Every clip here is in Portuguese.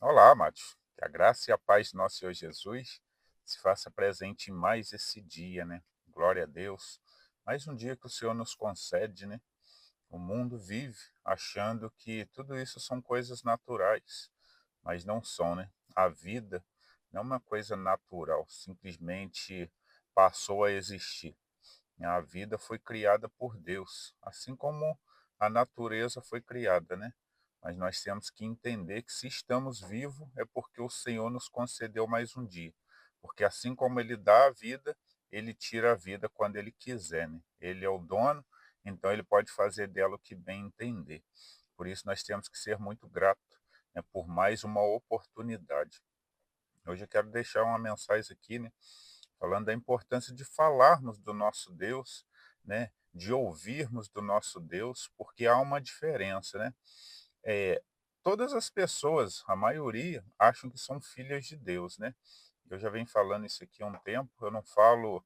Olá, amados. Que a graça e a paz do nosso Senhor Jesus se faça presente em mais esse dia, né? Glória a Deus. Mais um dia que o Senhor nos concede, né? O mundo vive achando que tudo isso são coisas naturais, mas não são, né? A vida não é uma coisa natural, simplesmente passou a existir. A vida foi criada por Deus, assim como a natureza foi criada, né? Mas nós temos que entender que se estamos vivos é porque o Senhor nos concedeu mais um dia. Porque assim como Ele dá a vida, Ele tira a vida quando Ele quiser, né? Ele é o dono, então Ele pode fazer dela o que bem entender. Por isso nós temos que ser muito gratos, né, por mais uma oportunidade. Hoje eu quero deixar uma mensagem aqui, né, falando da importância de falarmos do nosso Deus, né, de ouvirmos do nosso Deus, porque há uma diferença, né? É, todas as pessoas, a maioria, acham que são filhas de Deus, né? Eu já venho falando isso aqui há um tempo, eu não falo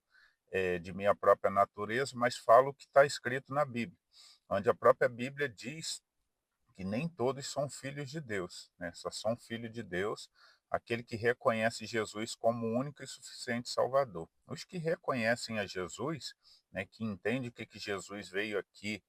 de minha própria natureza, mas falo o que está escrito na Bíblia, onde a própria Bíblia diz que nem todos são filhos de Deus, né? Só são filhos de Deus aquele que reconhece Jesus como o único e suficiente Salvador. Os que reconhecem a Jesus, né, que entendem que Jesus veio aqui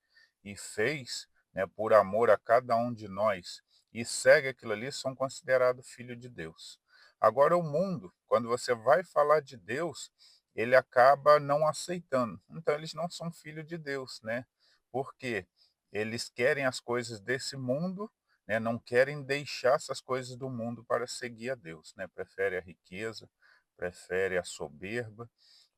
e fez, né, por amor a cada um de nós, e segue aquilo ali, são considerados filhos de Deus. Agora, o mundo, quando você vai falar de Deus, ele acaba não aceitando. Então, eles não são filhos de Deus, né? Por quê? Eles querem as coisas desse mundo, né, não querem deixar essas coisas do mundo para seguir a Deus, né? Prefere a riqueza, prefere a soberba,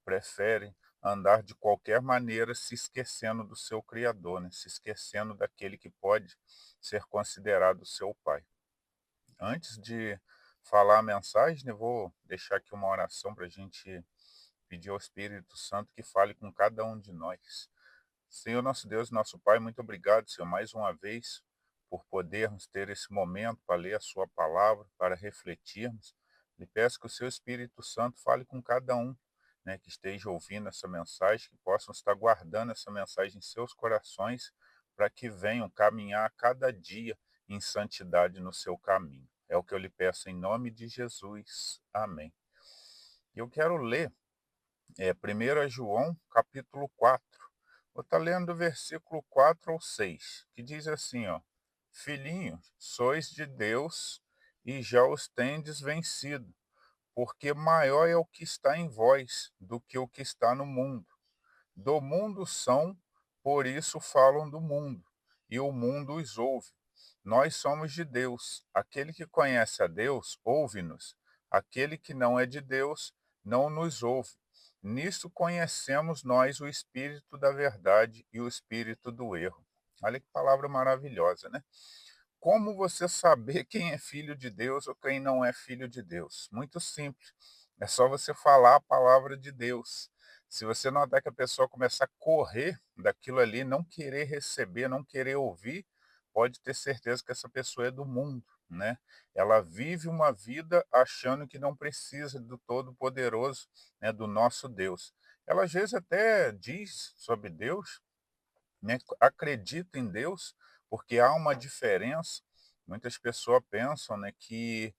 preferem andar de qualquer maneira se esquecendo do seu Criador, né? Se esquecendo daquele que pode ser considerado seu Pai. Antes de falar a mensagem, eu vou deixar aqui uma oração para a gente pedir ao Espírito Santo que fale com cada um de nós. Senhor nosso Deus, nosso Pai, muito obrigado, Senhor, mais uma vez, por podermos ter esse momento para ler a Sua palavra, para refletirmos. Lhe peço que o Seu Espírito Santo fale com cada um, né, que esteja ouvindo essa mensagem, que possam estar guardando essa mensagem em seus corações, para que venham caminhar a cada dia em santidade no seu caminho. É o que eu lhe peço em nome de Jesus. Amém. E eu quero ler 1 João, capítulo 4. Vou estar lendo do versículo 4 ao 6, que diz assim, ó: Filhinhos, sois de Deus e já os tendes vencido, porque maior é o que está em vós do que o que está no mundo. Do mundo são, por isso falam do mundo, e o mundo os ouve. Nós somos de Deus. Aquele que conhece a Deus, ouve-nos. Aquele que não é de Deus, não nos ouve. Nisso conhecemos nós o espírito da verdade e o espírito do erro. Olha que palavra maravilhosa, né? Como você saber quem é filho de Deus ou quem não é filho de Deus? Muito simples. É só você falar a palavra de Deus. Se você notar que a pessoa começar a correr daquilo ali, não querer receber, não querer ouvir, pode ter certeza que essa pessoa é do mundo, né? Ela vive uma vida achando que não precisa do Todo-Poderoso, né, do nosso Deus. Ela às vezes até diz sobre Deus, né, acredita em Deus, porque há uma diferença. Muitas pessoas pensam, né, que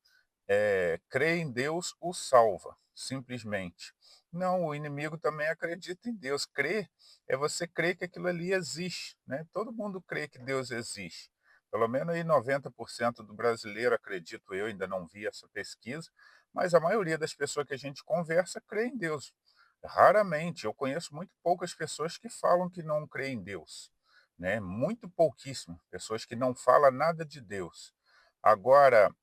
crer em Deus o salva, simplesmente. Não, o inimigo também acredita em Deus. Crer é você crer que aquilo ali existe, né? Todo mundo crê que Deus existe. Pelo menos aí 90% do brasileiro, acredito eu, ainda não vi essa pesquisa, mas a maioria das pessoas que a gente conversa crê em Deus. Raramente, eu conheço muito poucas pessoas que falam que não creem em Deus, né? Muito pouquíssimo, pessoas que não falam nada de Deus. Agora,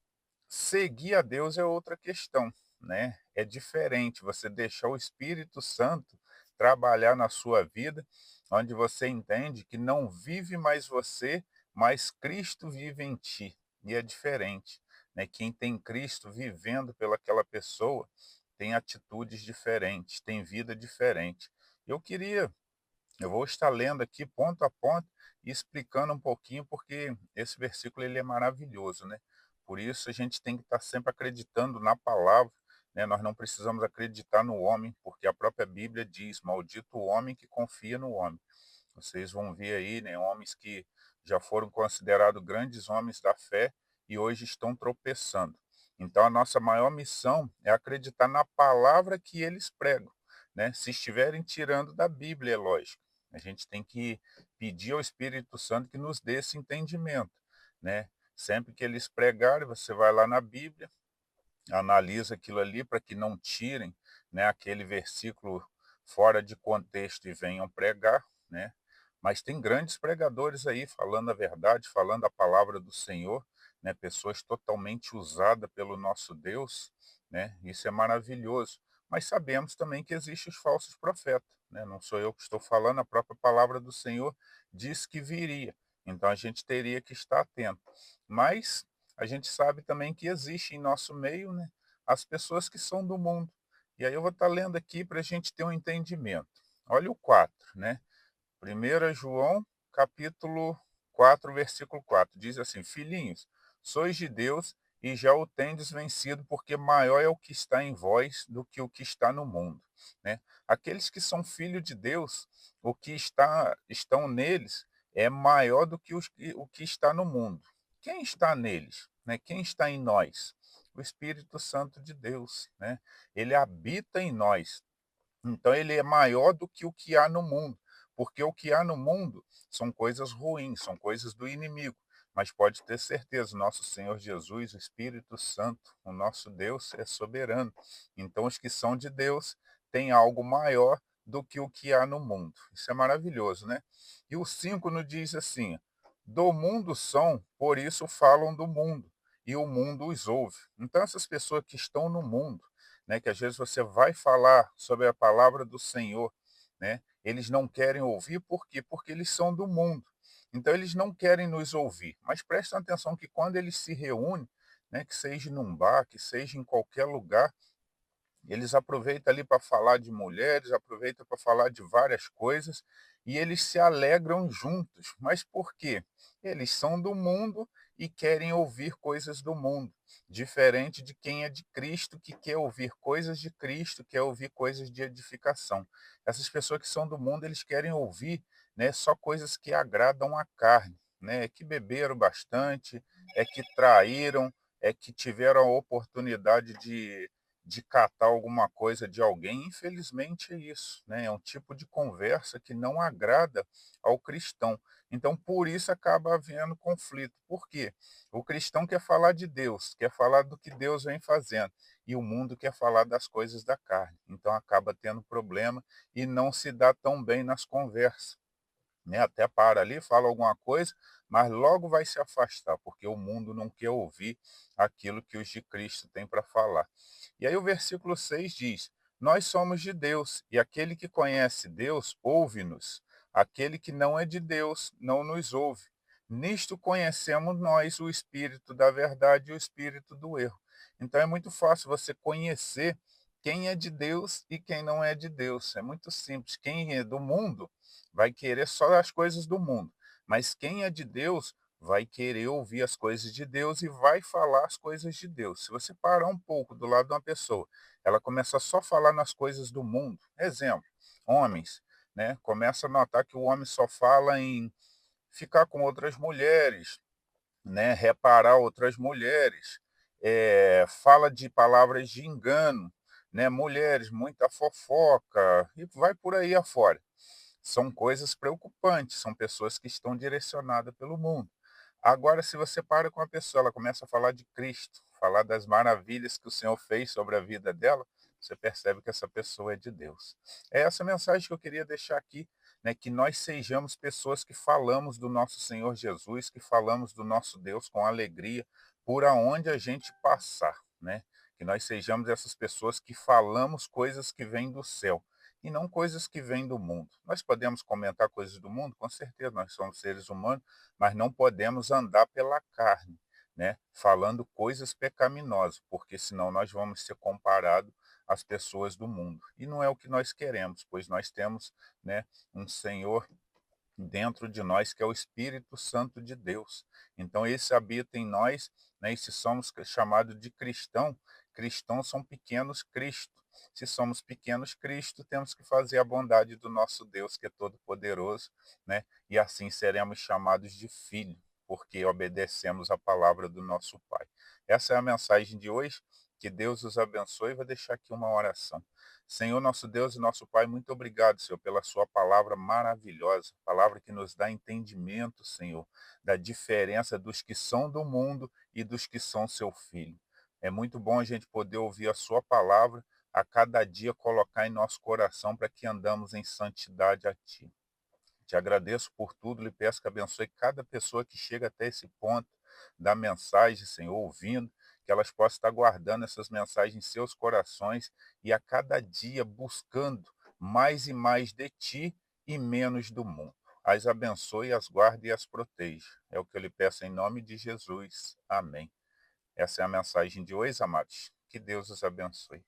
seguir a Deus é outra questão, né? É diferente você deixar o Espírito Santo trabalhar na sua vida, onde você entende que não vive mais você, mas Cristo vive em ti. E é diferente, né? Quem tem Cristo vivendo pelaquela pessoa tem atitudes diferentes, tem vida diferente. Eu queria eu vou estar lendo aqui ponto a ponto e explicando um pouquinho, porque esse versículo ele é maravilhoso, né? Por isso a gente tem que estar sempre acreditando na palavra, né? Nós não precisamos acreditar no homem, porque a própria Bíblia diz: maldito o homem que confia no homem. Vocês vão ver aí, né, homens que já foram considerados grandes homens da fé e hoje estão tropeçando. Então, a nossa maior missão é acreditar na palavra que eles pregam, né? Se estiverem tirando da Bíblia, é lógico. A gente tem que pedir ao Espírito Santo que nos dê esse entendimento, né? Sempre que eles pregarem, você vai lá na Bíblia, analisa aquilo ali para que não tirem, né, aquele versículo fora de contexto e venham pregar, né? Mas tem grandes pregadores aí falando a verdade, falando a palavra do Senhor, né? Pessoas totalmente usadas pelo nosso Deus, né? Isso é maravilhoso. Mas sabemos também que existem os falsos profetas, né? Não sou eu que estou falando, a própria palavra do Senhor diz que viria. Então a gente teria que estar atento. Mas a gente sabe também que existe em nosso meio, né, as pessoas que são do mundo. E aí eu vou estar lendo aqui para a gente ter um entendimento. Olha o 4, né? 1 João, capítulo 4, versículo 4, diz assim: Filhinhos, sois de Deus e já o tendes vencido, porque maior é o que está em vós do que o que está no mundo. Né? Aqueles que são filhos de Deus, o que estão neles é maior do que o que está no mundo. Quem está neles? Né? Quem está em nós? O Espírito Santo de Deus. Né? Ele habita em nós. Então ele é maior do que o que há no mundo, porque o que há no mundo são coisas ruins, são coisas do inimigo. Mas pode ter certeza, nosso Senhor Jesus, o Espírito Santo, o nosso Deus é soberano. Então os que são de Deus têm algo maior do que há no mundo. Isso é maravilhoso, né? E o 5 nos diz assim: do mundo são, por isso falam do mundo, e o mundo os ouve. Então essas pessoas que estão no mundo, né, que às vezes você vai falar sobre a palavra do Senhor, né, eles não querem ouvir, por quê? Porque eles são do mundo. Então eles não querem nos ouvir. Mas prestem atenção que quando eles se reúnem, né, que seja num bar, que seja em qualquer lugar, eles aproveitam ali para falar de mulheres, aproveitam para falar de várias coisas e eles se alegram juntos. Mas por quê? Eles são do mundo e querem ouvir coisas do mundo, diferente de quem é de Cristo, que quer ouvir coisas de Cristo, quer ouvir coisas de edificação. Essas pessoas que são do mundo, eles querem ouvir, né, só coisas que agradam a carne, né, que beberam bastante, é que traíram, é que tiveram a oportunidade de catar alguma coisa de alguém, infelizmente é isso, né? É um tipo de conversa que não agrada ao cristão. Então, por isso acaba havendo conflito. Por quê? O cristão quer falar de Deus, quer falar do que Deus vem fazendo, e o mundo quer falar das coisas da carne. Então, acaba tendo problema e não se dá tão bem nas conversas, né? Até para ali, fala alguma coisa, mas logo vai se afastar, porque o mundo não quer ouvir aquilo que os de Cristo têm para falar. E aí o versículo 6 diz: Nós somos de Deus, e aquele que conhece Deus ouve-nos. Aquele que não é de Deus não nos ouve. Nisto conhecemos nós o espírito da verdade e o espírito do erro. Então é muito fácil você conhecer quem é de Deus e quem não é de Deus. É muito simples. Quem é do mundo vai querer só as coisas do mundo, mas quem é de Deus vai querer ouvir as coisas de Deus e vai falar as coisas de Deus. Se você parar um pouco do lado de uma pessoa, ela começa só a falar nas coisas do mundo. Exemplo, homens, né? Começa a notar que o homem só fala em ficar com outras mulheres, né? Reparar outras mulheres, fala de palavras de engano, né? Mulheres, muita fofoca, e vai por aí afora. São coisas preocupantes, são pessoas que estão direcionadas pelo mundo. Agora, se você para com a pessoa, ela começa a falar de Cristo, falar das maravilhas que o Senhor fez sobre a vida dela, você percebe que essa pessoa é de Deus. É essa mensagem que eu queria deixar aqui, né, que nós sejamos pessoas que falamos do nosso Senhor Jesus, que falamos do nosso Deus com alegria, por aonde a gente passar, né? Que nós sejamos essas pessoas que falamos coisas que vêm do céu e não coisas que vêm do mundo. Nós podemos comentar coisas do mundo, com certeza, nós somos seres humanos, mas não podemos andar pela carne, né? Falando coisas pecaminosas, porque senão nós vamos ser comparados às pessoas do mundo. E não é o que nós queremos, pois nós temos, né, um Senhor dentro de nós, que é o Espírito Santo de Deus. Então, esse habita em nós, né? E se somos chamados de cristão, cristãos são pequenos Cristo. Se somos pequenos Cristo, temos que fazer a bondade do nosso Deus, que é todo-poderoso, né? E assim seremos chamados de filho. porque obedecemos a palavra do nosso Pai. Essa é a mensagem de hoje. Que Deus os abençoe. Vou deixar aqui uma oração. Senhor, nosso Deus e nosso Pai, muito obrigado, Senhor, pela sua palavra maravilhosa, palavra que nos dá entendimento, Senhor, da diferença dos que são do mundo e dos que são seu filho. É muito bom a gente poder ouvir a sua palavra, a cada dia colocar em nosso coração para que andamos em santidade a Ti. Te agradeço por tudo, lhe peço que abençoe cada pessoa que chega até esse ponto da mensagem, Senhor, ouvindo, que elas possam estar guardando essas mensagens em seus corações e a cada dia buscando mais e mais de Ti e menos do mundo. As abençoe, as guarde e as proteja. É o que eu lhe peço em nome de Jesus. Amém. Essa é a mensagem de hoje, amados. Que Deus os abençoe.